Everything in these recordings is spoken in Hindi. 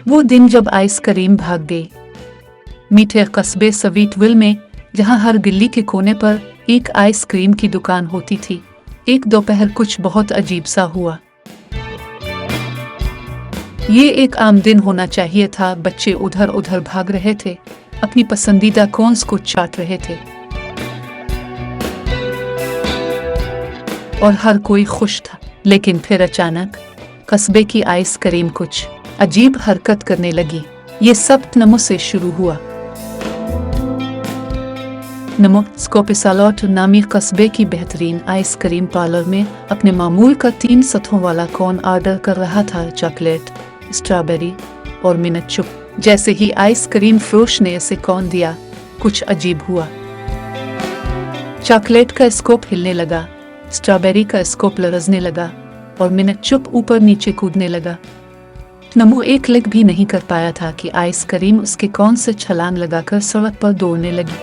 वो दिन जब आइसक्रीम भाग गई। मीठे कस्बे स्वीटविल में, जहां हर गली के कोने पर एक आइसक्रीम की दुकान होती थी, एक दोपहर कुछ बहुत अजीब सा हुआ। ये एक आम दिन होना चाहिए था। बच्चे उधर उधर भाग रहे थे, अपनी पसंदीदा कोन्स को चाट रहे थे और हर कोई खुश था। लेकिन फिर अचानक कस्बे की आइसक्रीम कुछ अजीब हरकत करने लगी। ये सब नमो से शुरू हुआ। नमो स्कोपिसालोट नामी कस्बे की बेहतरीन आइसक्रीम पार्लर में अपने मामूल का 3 सतहों वाला कोन ऑर्डर कर रहा था, चॉकलेट, स्ट्रॉबेरी और मिनट चुप। जैसे ही आइसक्रीम फरोश ने इसे कोन दिया, कुछ अजीब हुआ। चॉकलेट का स्कोप हिलने लगा, स्ट्रॉबेरी का स्कोप लरजने लगा और मिनट चुप ऊपर नीचे कूदने लगा। नमो एक क्लिक भी नहीं कर पाया था कि आइसक्रीम उसके कोन से छलांग लगाकर सड़क पर दौड़ने लगी।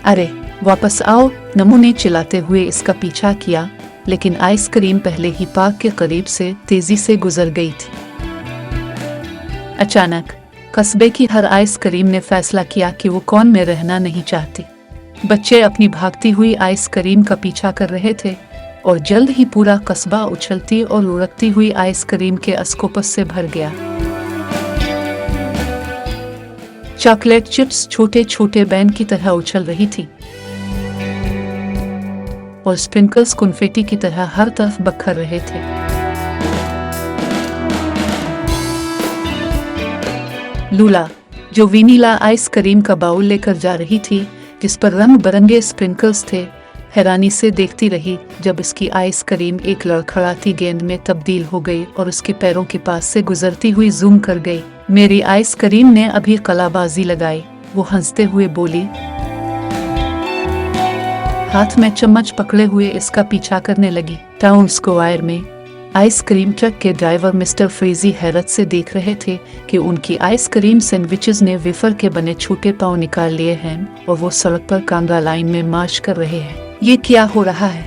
अरे वापस आओ, नमो ने चिल्लाते हुए इसका पीछा किया, लेकिन आइसक्रीम पहले ही पार्क के करीब से तेजी से गुजर गई थी। अचानक कस्बे की हर आइसक्रीम ने फैसला किया कि वो कोन में रहना नहीं चाहती। बच्चे अपनी भागती हुई आइसक्रीम का पीछा कर रहे थे और जल्द ही पूरा कस्बा उछलती और लुढ़कती हुई आइसक्रीम के स्कोपस से भर गया। चॉकलेट चिप्स छोटे छोटे बैंड की तरह उछल रही थी और स्प्रिंकल्स कन्फेटी की तरह हर तरफ बखर रहे थे। लूला, जो वेनिला आइसक्रीम का बाउल लेकर जा रही थी जिस पर रंग बिरंगे स्प्रिंकल्स थे, हैरानी से देखती रही जब इसकी आइसक्रीम एक लड़खड़ाती गेंद में तब्दील हो गई और उसके पैरों के पास से गुजरती हुई जूम कर गई। मेरी आइसक्रीम ने अभी कलाबाजी लगाई, वो हंसते हुए बोली, हाथ में चम्मच पकड़े हुए इसका पीछा करने लगी। टाउन स्क्वायर में आइसक्रीम ट्रक के ड्राइवर मिस्टर फ्रेजी हैरत से देख रहे थे कि उनकी आइसक्रीम सैंडविचेस ने वेफर के बने छोटे पाँव निकाल लिए हैं और वो सड़क पर कांगा लाइन में मार्च कर रहे हैं। ये क्या हो रहा है?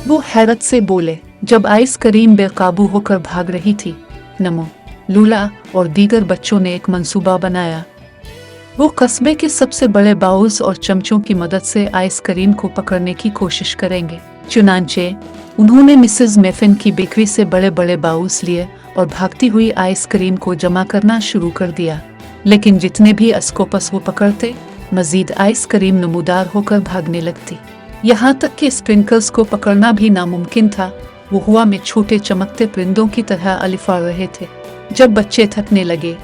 वो हैरत से बोले जब आइसक्रीम बेकाबू होकर भाग रही थी। नमो, लूला और दीगर बच्चों ने एक मंसूबा बनाया। वो कस्बे के सबसे बड़े बाउल्स और चमचों की मदद से आइसक्रीम को पकड़ने की कोशिश करेंगे। चुनांचे उन्होंने मिसेस मेफिन की बेकरी से बड़े बड़े बाउल्स लिए और भागती हुई आइसक्रीम को जमा करना शुरू कर दिया। लेकिन जितने भी स्कोपस वो पकड़ते, मजीद आइसक्रीम नमूदार होकर भागने लगती। यहाँ तक कि स्प्रिंकल्स को पकड़ना भी नामुमकिन था। वो हवा में छोटे चमकते परिंदों की तरह अलिफा रहे थे। जब बच्चे थकने लगे,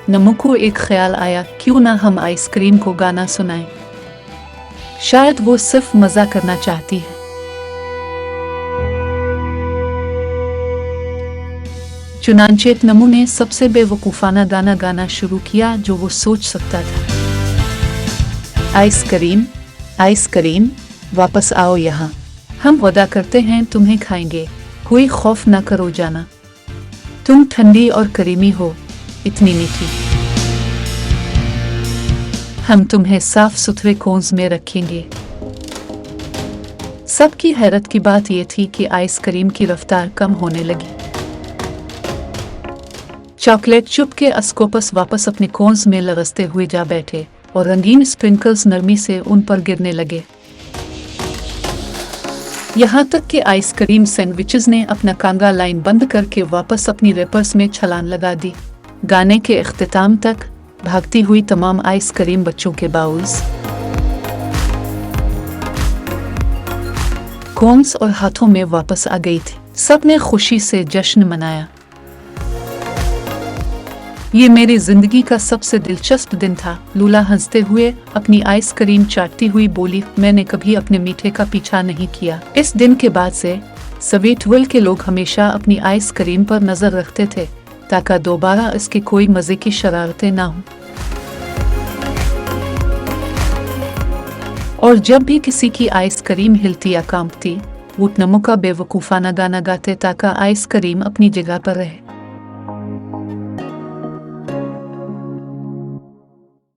नमो को एक ख्याल आया, क्यों ना हम आइसक्रीम को गाना सुनाएं? शायद वो सिर्फ मजा करना चाहती है। चुनांचे नमो ने सबसे बेवकूफाना गाना गाना शुरू किया जो वो सोच सकता था। आइसक्रीम, आइसक्रीम, वापस आओ यहाँ। हम वादा करते हैं तुम्हें खाएंगे। कोई खौफ ना करो जाना। तुम ठंडी और करीमी हो, इतनी मीठी। हम तुम्हें साफ सुथरे कोन्स में रखेंगे। सबकी हैरत की बात यह थी कि आइसक्रीम की रफ्तार कम होने लगी। चॉकलेट चुप के स्कोपस वापस अपने कोन्स में लरसते हुए जा बैठे और रंगीन स्प्रिंकल्स नरमी से उन पर गिरने लगे। यहाँ तक कि आइसक्रीम सैंडविचेस ने अपना कांगा लाइन बंद करके वापस अपनी रेपर्स में छलांग लगा दी। गाने के इख्तिताम तक भागती हुई तमाम आइसक्रीम बच्चों के बाउल्स, कोन्स और हाथों में वापस आ गई थी। सबने खुशी से जश्न मनाया। ये मेरी जिंदगी का सबसे दिलचस्प दिन था। लूला हंसते हुए अपनी आइसक्रीम चाटती हुई बोली, मैंने कभी अपने मीठे का पीछा नहीं किया। इस दिन के बाद से स्वीटविल के लोग हमेशा अपनी आइसक्रीम पर नजर रखते थे ताकि दोबारा इसके कोई मजे की शरारतें ना हो। और जब भी किसी की आइसक्रीम हिलती या कांपती, वो नमो का बेवकूफाना गाना गाते ताकि आइसक्रीम अपनी जगह पर रहे।